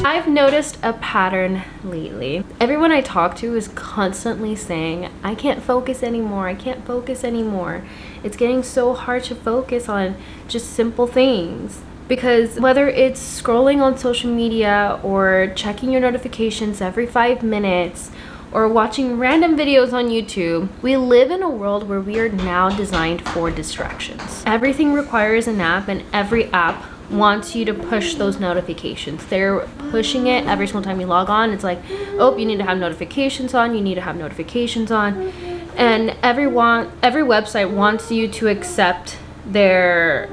I've noticed a pattern lately. Everyone I talk to is constantly saying, I can't focus anymore, I can't focus anymore. It's getting so hard to focus on just simple things. Because whether it's scrolling on social media or checking your notifications every 5 minutes or watching random videos on YouTube, we live in a world where we are now designed for distractions. Everything requires an app, and every app wants you to push those notifications. They're pushing it every single time you log on. It's like, oh, you need to have notifications on, you need to have notifications on. And every website wants you to accept their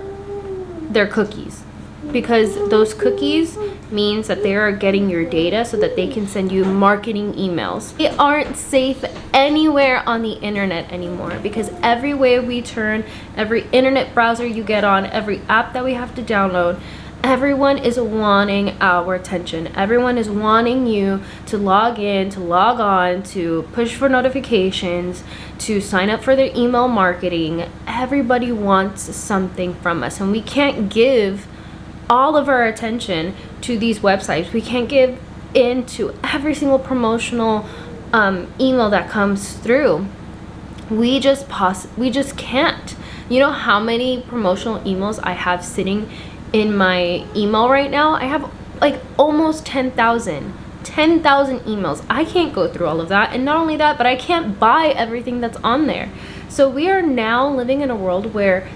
cookies, because those cookies means that they are getting your data so that they can send you marketing emails. They aren't safe anywhere on the internet anymore, because everywhere we turn, every internet browser you get on, every app that we have to download, everyone is wanting our attention. Everyone is wanting you to log in, to log on, to push for notifications, to sign up for their email marketing. Everybody wants something from us, and we can't give all of our attention to these websites. We can't give in to every single promotional email that comes through. We just can't. You know how many promotional emails I have sitting in my email right now? I have like almost 10,000 emails. I can't go through all of that. And not only that, but I can't buy everything that's on there. So we are now living in a world where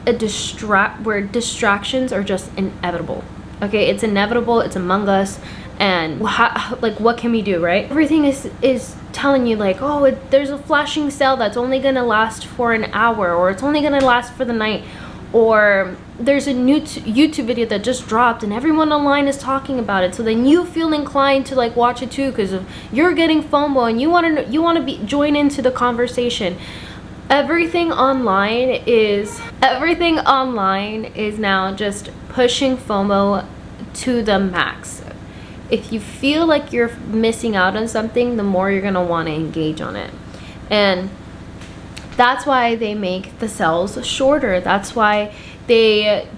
distractions are just inevitable. Okay, it's inevitable, it's among us. And like, what can we do, right? Everything is telling you like, oh, there's a flashing sale that's only gonna last for an hour, or it's only gonna last for the night, or there's a new YouTube video that just dropped and everyone online is talking about it. So then you feel inclined to like watch it too, because you're getting FOMO and you want to join into the conversation. Everything online is now just pushing FOMO to the max. If you feel like you're missing out on something, the more you're gonna want to engage on it. And that's why they make the sales shorter. That's why they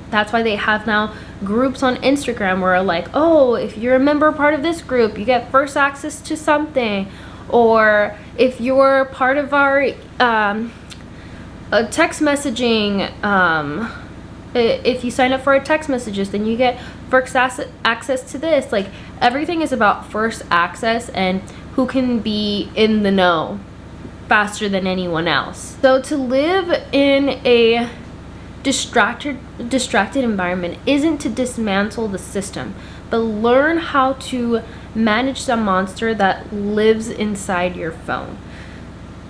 have now groups on Instagram where like, oh, if you're a member part of this group, you get first access to something. Or if you're part of our text messaging, if you sign up for our text messages, then you get first access to this. Like, everything is about first access and who can be in the know faster than anyone else. So to live in a distracted environment isn't to dismantle the system, but learn how to manage the monster that lives inside your phone.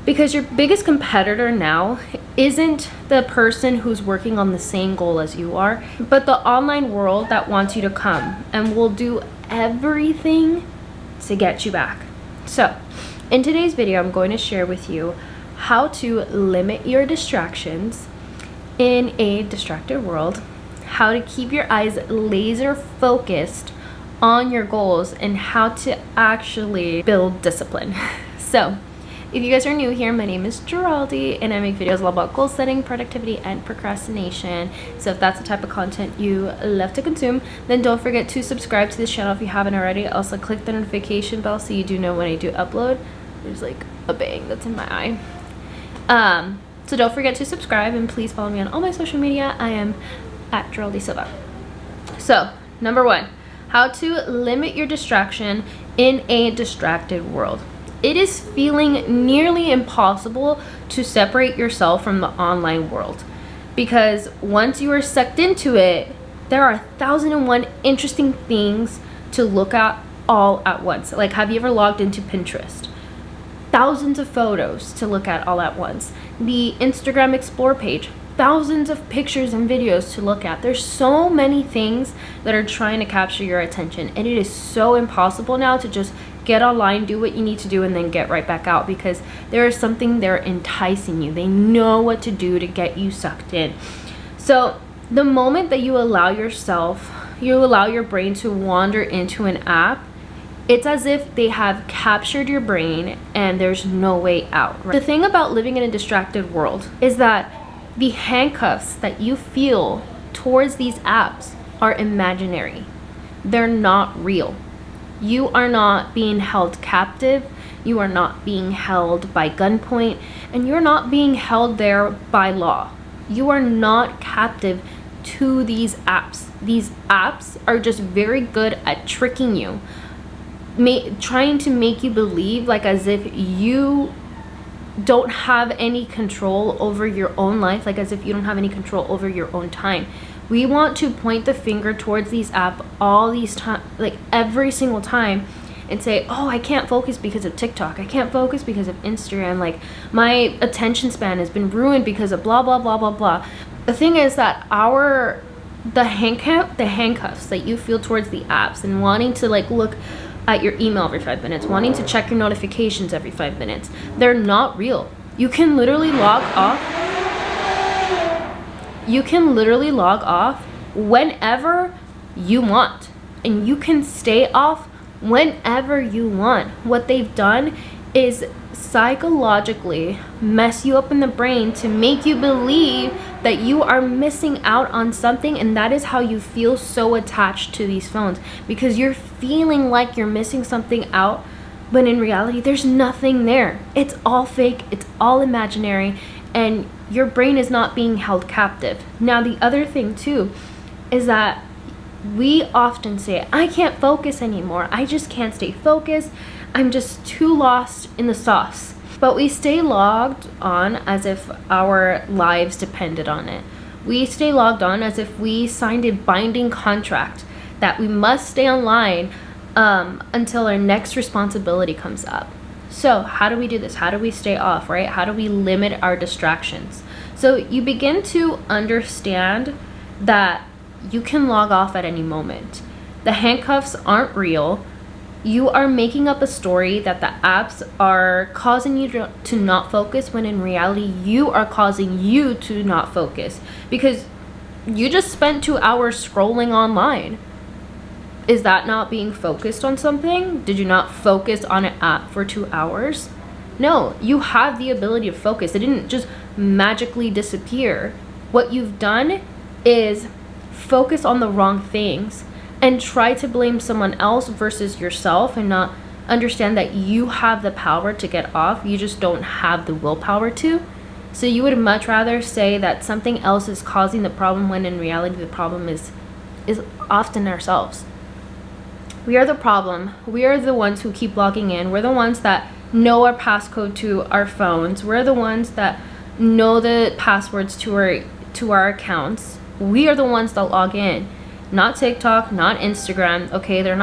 Because your biggest competitor now isn't the person who's working on the same goal as you are, but the online world that wants you to come and will do everything to get you back. So in today's video, I'm going to share with you how to limit your distractions in a distracted world, how to keep your eyes laser focused on your goals, and how to actually build discipline. So if you guys are new here, my name is Geraldine and I make videos all about goal setting, productivity, and procrastination. So if that's the type of content you love to consume, then don't forget to subscribe to this channel if you haven't already. Also click the notification bell so you do know when I do upload. There's like a bang that's in my eye. So don't forget to subscribe, and please follow me on all my social media. I am at Geraldine Silva. So number one, how to limit your distraction in a distracted world. It is feeling nearly impossible to separate yourself from the online world, because once you are sucked into it, there are 1,001 interesting things to look at all at once. Like, have you ever logged into Pinterest? Thousands of photos to look at all at once. The Instagram Explore page, thousands of pictures and videos to look at. There's so many things that are trying to capture your attention, and it is so impossible now to just get online, do what you need to do, and then get right back out, because there is something there enticing you. They know what to do to get you sucked in. So the moment that you allow your brain to wander into an app, it's as if they have captured your brain and there's no way out. Right? The thing about living in a distracted world is that The handcuffs that you feel towards these apps are imaginary. They're not real. You are not being held captive. You are not being held by gunpoint, and you're not being held there by law. You are not captive to these apps. These apps are just very good at tricking you, trying to make you believe like as if you don't have any control over your own life, like as if you don't have any control over your own time. We want to point the finger towards these apps all these time, like every single time, and say, oh, I can't focus because of TikTok. I can't focus because of Instagram. Like my attention span has been ruined because of blah, blah, blah, blah, blah. The thing is that the handcuffs that you feel towards the apps and wanting to like look at your email every 5 minutes, wanting to check your notifications every 5 minutes, they're not real. You can literally log off. You can literally log off whenever you want, and you can stay off whenever you want. What they've done is psychologically mess you up in the brain to make you believe that you are missing out on something, and that is how you feel so attached to these phones, because you're feeling like you're missing something out, but in reality there's nothing there. It's all fake, it's all imaginary, and your brain is not being held captive. Now the other thing too is that we often say, I can't focus anymore. I just can't stay focused. I'm just too lost in the sauce. But we stay logged on as if our lives depended on it. We stay logged on as if we signed a binding contract that we must stay online until our next responsibility comes up. So how do we do this? How do we stay off, right? How do we limit our distractions? So you begin to understand that you can log off at any moment. The handcuffs aren't real. You are making up a story that the apps are causing you to not focus, when in reality you are causing you to not focus because you just spent 2 hours scrolling online. Is that not being focused on something? Did you not focus on an app for 2 hours? No, you have the ability to focus. It didn't just magically disappear. What you've done is focus on the wrong things and try to blame someone else versus yourself, and not understand that you have the power to get off. You just don't have the willpower to. So you would much rather say that something else is causing the problem, when in reality the problem is often ourselves. We are the problem. We are the ones who keep logging in. We're the ones that know our passcode to our phones. We're the ones that know the passwords to our accounts. We are the ones that log in, not TikTok, not Instagram. Okay, we're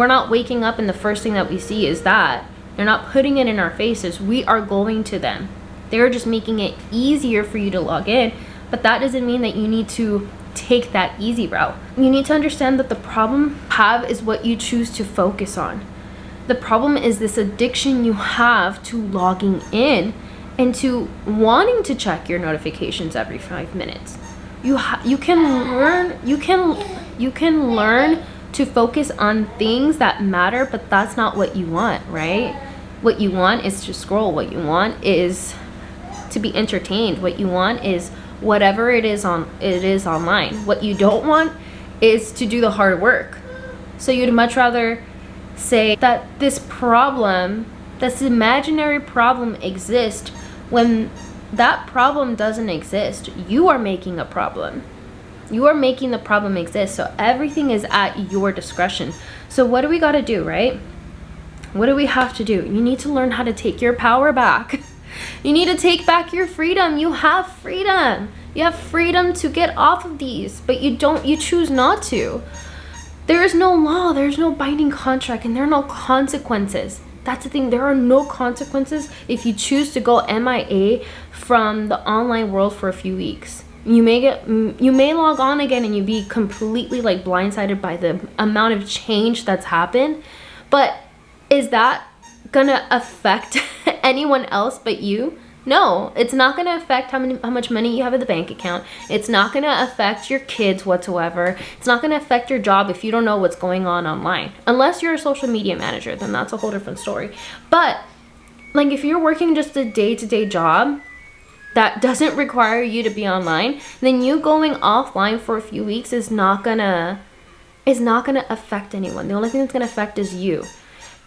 not waking up and the first thing that we see is that. They're not putting it in our faces. We are going to them. They're just making it easier for you to log in, but that doesn't mean that you need to take that easy route. You need to understand that the problem you have is what you choose to focus on. The problem is this addiction you have to logging in and to wanting to check your notifications every 5 minutes. You can learn to focus on things that matter, but that's not what you want, right? What you want is to scroll. What you want is to be entertained. What you want is whatever it is online. What you don't want is to do the hard work. So you'd much rather say that this imaginary problem exists, when that problem doesn't exist. You are making a problem. You are making the problem exist. So everything is at your discretion. So what do we got to do, right? What do we have to do? You need to learn how to take your power back. You need to take back your freedom. You have freedom. You have freedom to get off of these, but you choose not to. There is no law, there's no binding contract, and there are no consequences. That's the thing, there are no consequences if you choose to go MIA from the online world for a few weeks. You may log on again and you be completely like blindsided by the amount of change that's happened, but is that gonna affect anyone else but you? No, it's not going to affect how much money you have in the bank account. It's not going to affect your kids whatsoever. It's not going to affect your job if you don't know what's going on online. Unless you're a social media manager, then that's a whole different story. But like if you're working just a day-to-day job, that doesn't require you to be online, then you going offline for a few weeks is not gonna affect anyone. The only thing that's gonna affect is you.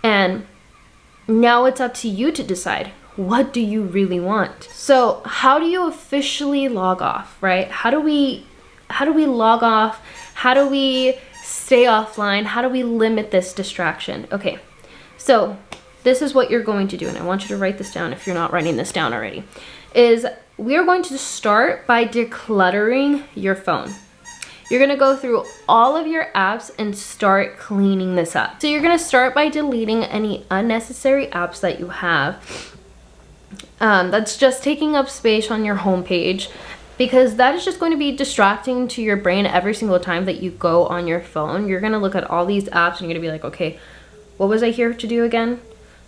And now it's up to you to decide, what do you really want? So how do you officially log off, right? How do we log off? How do we stay offline? How do we limit this distraction? Okay, so this is what you're going to do, and I want you to write this down if you're not writing this down already, is we are going to start by decluttering your phone. You're gonna go through all of your apps and start cleaning this up. So you're gonna start by deleting any unnecessary apps that you have that's just taking up space on your homepage, because that is just going to be distracting to your brain every single time that you go on your phone. You're gonna look at all these apps and you're gonna be like, okay, what was I here to do again?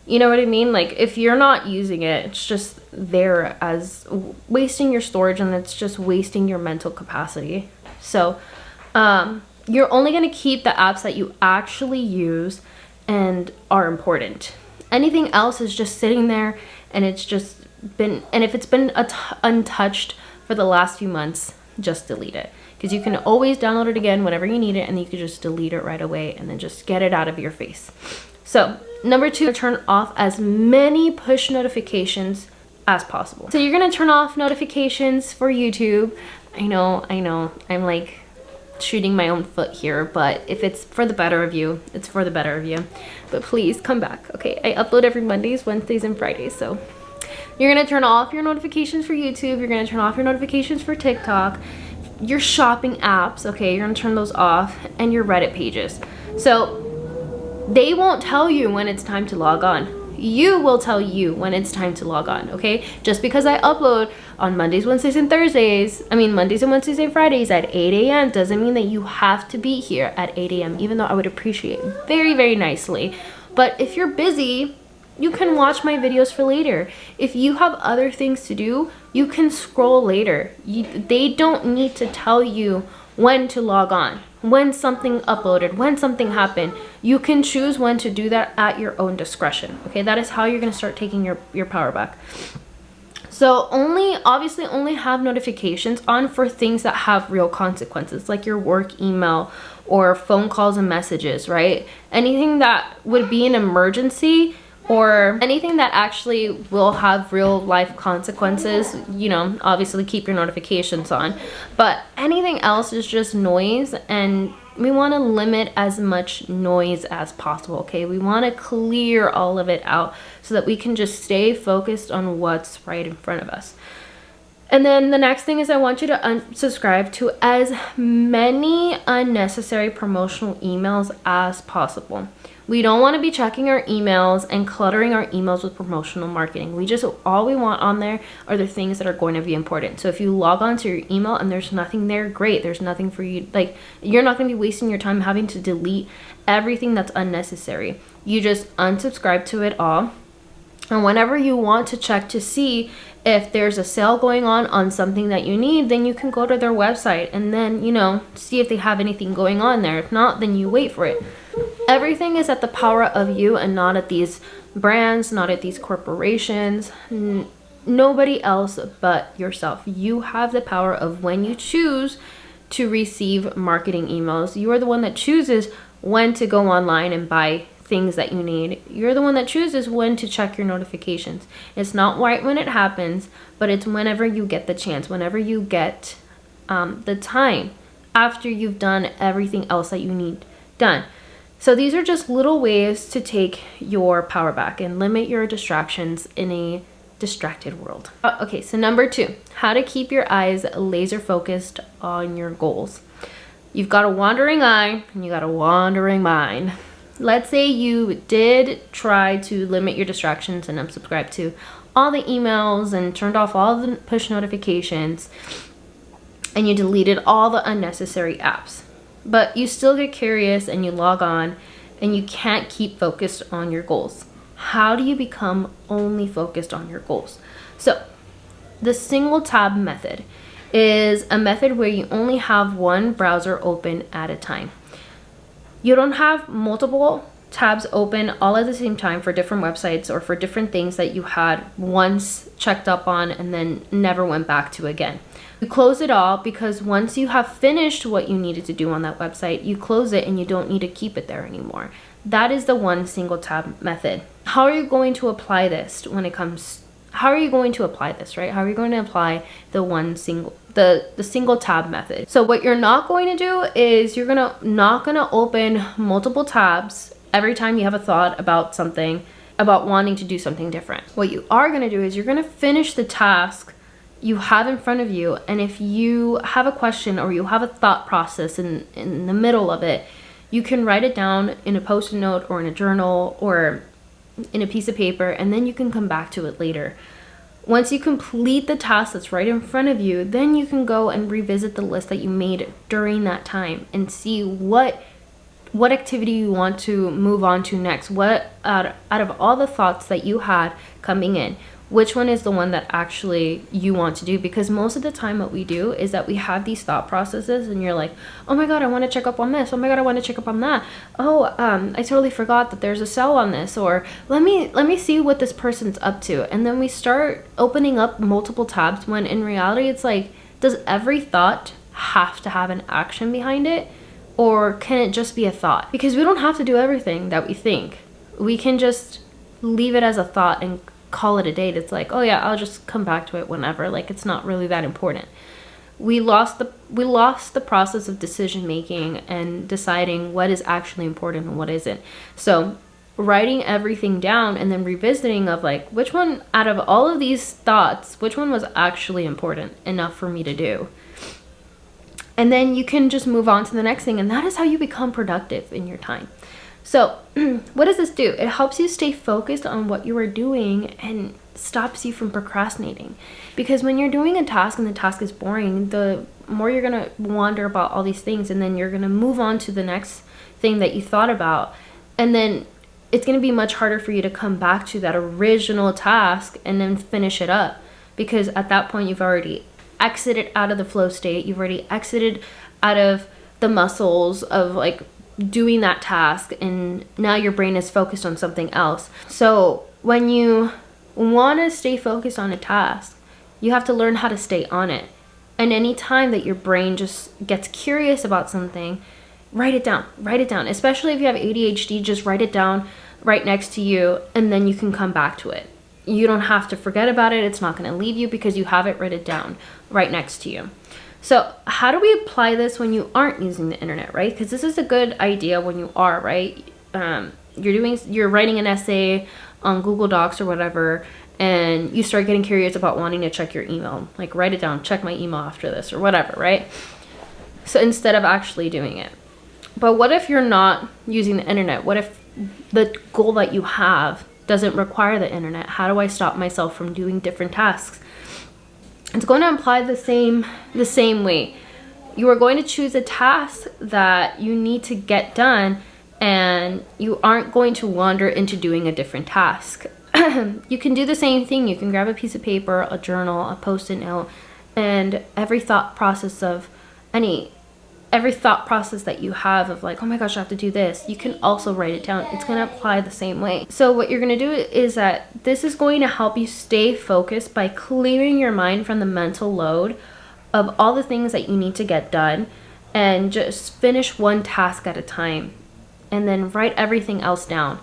You know what I mean? Like, if you're not using it, it's just there as wasting your storage, and it's just wasting your mental capacity. So you're only going to keep the apps that you actually use and are important. Anything else is just sitting there, and it's just been, and if it's been untouched for the last few months, just delete it, because you can always download it again whenever you need it, and you can just delete it right away and then just get it out of your face. So number 2, turn off as many push notifications as possible. So you're gonna turn off notifications for YouTube. I know, I'm like shooting my own foot here, but if it's for the better of you, it's for the better of you. But please come back, okay? I upload every Mondays, Wednesdays, and Fridays, so you're gonna turn off your notifications for YouTube. You're gonna turn off your notifications for TikTok, your shopping apps, okay? You're gonna turn those off, and your Reddit pages. So they won't tell you when it's time to log on. You will tell you when it's time to log on, okay? Just because I upload on Mondays, Wednesdays, and Mondays and Wednesdays and Fridays at 8 a.m. doesn't mean that you have to be here at 8 a.m., even though I would appreciate very, very nicely. But if you're busy, you can watch my videos for later. If you have other things to do, you can scroll later. They don't need to tell you when to log on, when something uploaded, when something happened. You can choose when to do that at your own discretion, okay? That is how you're gonna start taking your power back. So obviously only have notifications on for things that have real consequences, like your work email or phone calls and messages, right? Anything that would be an emergency, or anything that actually will have real life consequences, obviously keep your notifications on. But anything else is just noise, and we want to limit as much noise as possible, okay? We want to clear all of it out so that we can just stay focused on what's right in front of us. And then the next thing is I want you to unsubscribe to as many unnecessary promotional emails as possible. We don't want to be checking our emails and cluttering our emails with promotional marketing. All we want on there are the things that are going to be important. So if you log on to your email and there's nothing there, great. There's nothing for you. Like, you're not going to be wasting your time having to delete everything that's unnecessary. You just unsubscribe to it all. And whenever you want to check to see if there's a sale going on something that you need, then you can go to their website and then, see if they have anything going on there. If not, then you wait for it. Everything is at the power of you and not at these brands, not at these corporations, nobody else but yourself. You have the power of when you choose to receive marketing emails. You are the one that chooses when to go online and buy things that you need. You're the one that chooses when to check your notifications. It's not right when it happens, but it's whenever you get the chance, whenever you get the time after you've done everything else that you need done. So these are just little ways to take your power back and limit your distractions in a distracted world. Okay, so number 2, how to keep your eyes laser focused on your goals. You've got a wandering eye and you got a wandering mind. Let's say you did try to limit your distractions and unsubscribe to all the emails and turned off all the push notifications, and you deleted all the unnecessary apps. But you still get curious and you log on and you can't keep focused on your goals. How do you become only focused on your goals? So the single tab method is a method where you only have one browser open at a time. You don't have multiple tabs open all at the same time for different websites or for different things that you had once checked up on and then never went back to again. You close it all, because once you have finished what you needed to do on that website, you close it and you don't need to keep it there anymore. That is the one single tab method. How are you going to apply this when it comes, how are you going to apply this, right? How are you going to apply the single tab method? So what you're not going to do is you're not gonna open multiple tabs every time you have a thought about something, about wanting to do something different. What you are gonna do is you're gonna finish the task you have in front of you, and if you have a question or you have a thought process in the middle of it, you can write it down in a post-it note or in a journal or in a piece of paper, and then you can come back to it later. Once you complete the task that's right in front of you, then you can go and revisit the list that you made during that time and see what activity you want to move on to next. What out of all the thoughts that you had coming in, which one is the one that actually you want to do? Because most of the time what we do is that we have these thought processes and you're like, oh my god, I want to check up on this, oh my god, I want to check up on that, oh I totally forgot that there's a sale on this, or let me see what this person's up to. And then we start opening up multiple tabs, when in reality it's like, does every thought have to have an action behind it, or can it just be a thought? Because we don't have to do everything that we think. We can just leave it as a thought and call it a date. It's like, oh yeah, I'll just come back to it whenever. Like, it's not really that important. We lost the process of decision making and deciding what is actually important and what isn't. So writing everything down and then revisiting of like, which one out of all of these thoughts, which one was actually important enough for me to do? And then you can just move on to the next thing, and that is how you become productive in your time. So what does this do? It helps you stay focused on what you are doing and stops you from procrastinating. Because when you're doing a task and the task is boring, the more you're going to wander about all these things, and then you're going to move on to the next thing that you thought about. And then it's going to be much harder for you to come back to that original task and then finish it up. Because at that point, you've already exited out of the flow state. You've already exited out of the muscles of like doing that task, and now your brain is focused on something else. So when you want to stay focused on a task, you have to learn how to stay on it. And any time that your brain just gets curious about something, write it down. Especially if you have ADHD, just write it down right next to you, and then you can come back to it. You don't have to forget about it. It's not going to leave you because you have it written down right next to you. So how do we apply this when you aren't using the internet, right? Because this is a good idea when you are, right? You're writing an essay on Google Docs or whatever, and you start getting curious about wanting to check your email. Like, write it down, check my email after this or whatever, right? So instead of actually doing it. But what if you're not using the internet? What if the goal that you have doesn't require the internet? How do I stop myself from doing different tasks? It's going to apply the same way. You are going to choose a task that you need to get done, and you aren't going to wander into doing a different task. You can do the same thing. You can grab a piece of paper, a journal, a post-it note, and every thought process that you have of like, oh my gosh, I have to do this, you can also write it down. It's going to apply the same way. So what you're going to do is that this is going to help you stay focused by clearing your mind from the mental load of all the things that you need to get done, and just finish one task at a time, and then write everything else down.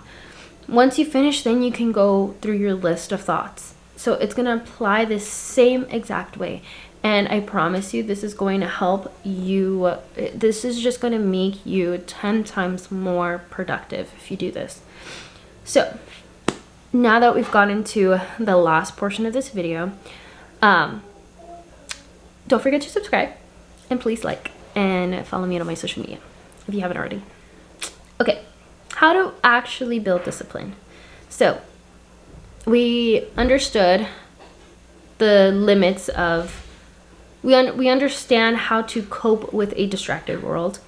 Once you finish, then you can go through your list of thoughts. So it's going to apply this same exact way. And I promise you, this is going to help you. This is just going to make you 10 times more productive if you do this. So now that we've gotten to the last portion of this video, don't forget to subscribe, and please like and follow me on my social media if you haven't already. Okay, how to actually build discipline. So we understood the limits of, we understand how to cope with a distracted world.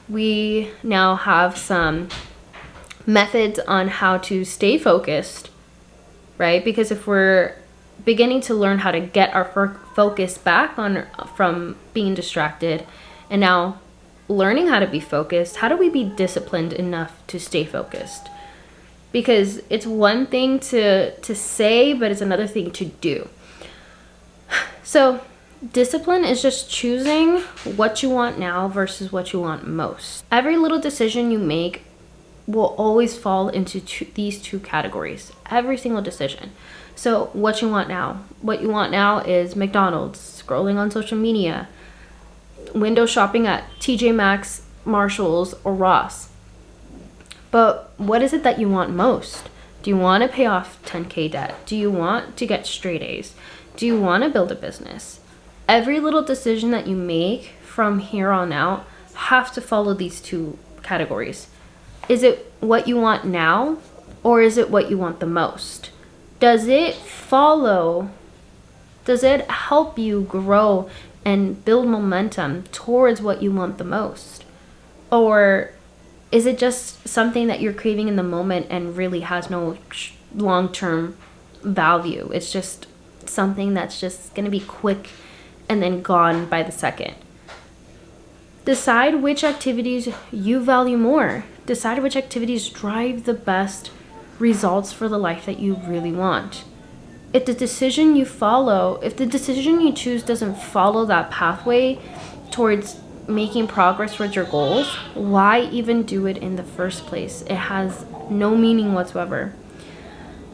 We now have some methods on how to stay focused, right? Because if we're beginning to learn how to get our focus back from being distracted, and now learning how to be focused, how do we be disciplined enough to stay focused? because it's one thing to say, but it's another thing to do. So discipline is just choosing what you want now versus what you want most. Every little decision you make will always fall into these two categories. Every single decision. So what you want now. What you want now is McDonald's, scrolling on social media, window shopping at TJ Maxx, Marshalls, or Ross. But what is it that you want most? Do you want to pay off 10K debt? Do you want to get straight A's? Do you want to build a business? Every little decision that you make from here on out have to follow these two categories. Is it what you want now, or is it what you want the most? Does it help you grow and build momentum towards what you want the most? Or is it just something that you're craving in the moment and really has no long-term value? It's just something that's just going to be quick and then gone by the second. Decide which activities you value more. Decide which activities drive the best results for the life that you really want. If the decision you choose doesn't follow that pathway towards making progress towards your goals, why even do it in the first place? It has no meaning whatsoever.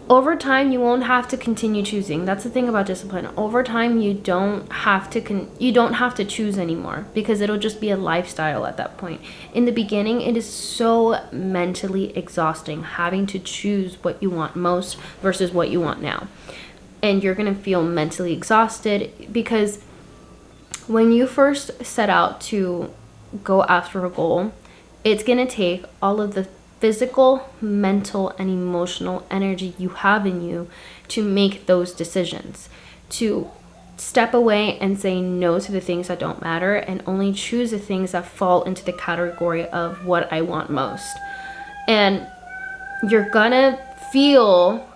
Over time, you won't have to continue choosing. That's the thing about discipline. Over time, you don't have to choose anymore, because it'll just be a lifestyle at that point. In the beginning, it is so mentally exhausting having to choose what you want most versus what you want now. And you're going to feel mentally exhausted, because when you first set out to go after a goal, it's going to take all of the physical, mental, and emotional energy you have in you to make those decisions, to step away and say no to the things that don't matter and only choose the things that fall into the category of what I want most. And you're gonna feel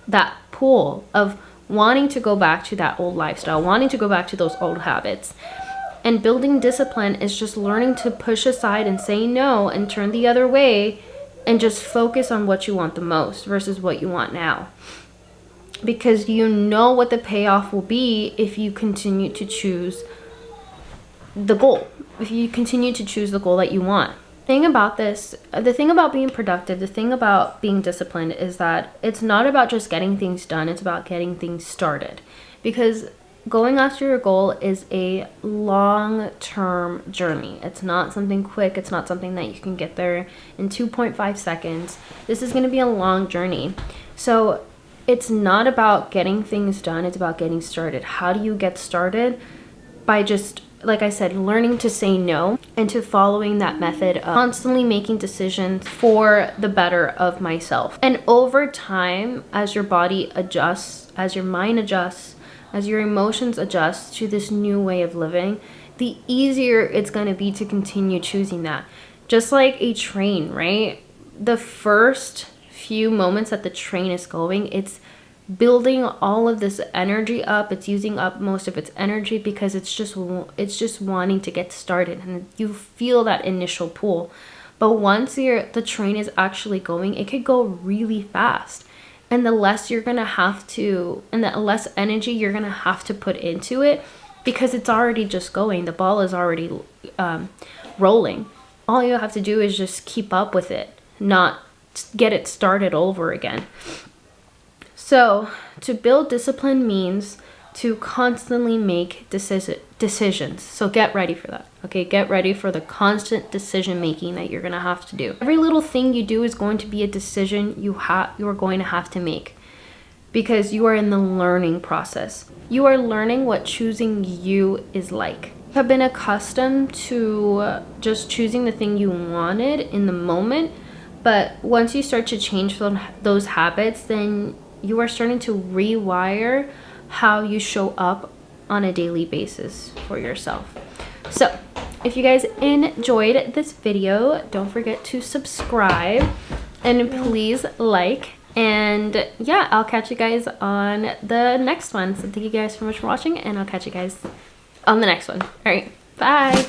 that pull of wanting to go back to that old lifestyle, wanting to go back to those old habits. And building discipline is just learning to push aside and say no and turn the other way and just focus on what you want the most versus what you want now. Because you know what the payoff will be if you continue to choose the goal. If you continue to choose the goal that you want. The thing about being productive, the thing about being disciplined is that it's not about just getting things done, it's about getting things started. Because going after your goal is a long-term journey. It's not something quick. It's not something that you can get there in 2.5 seconds. This is going to be a long journey. So it's not about getting things done. It's about getting started. How do you get started? By just, like I said, learning to say no and to following that method of constantly making decisions for the better of myself. And over time, as your body adjusts, as your mind adjusts, as your emotions adjust to this new way of living, the easier it's going to be to continue choosing that. Just like a train, right? The first few moments that the train is going, it's building all of this energy up. It's using up most of its energy because it's just wanting to get started, and you feel that initial pull. But once the train is actually going, it could go really fast. And the less energy you're going to have to put into it, because it's already just going. The ball is already rolling. All you have to do is just keep up with it, not get it started over again. So to build discipline means to constantly make decisions. So get ready for that. Okay, get ready for the constant decision making that you're gonna have to do. Every little thing you do is going to be a decision you're going to have to make, because you are in the learning process. You are learning what choosing you is like. You have been accustomed to just choosing the thing you wanted in the moment, but once you start to change those habits, then you are starting to rewire how you show up on a daily basis for yourself. So if you guys enjoyed this video, don't forget to subscribe and please like. And yeah, I'll catch you guys on the next one. So thank you guys so much for watching, and I'll catch you guys on the next one. All right, bye.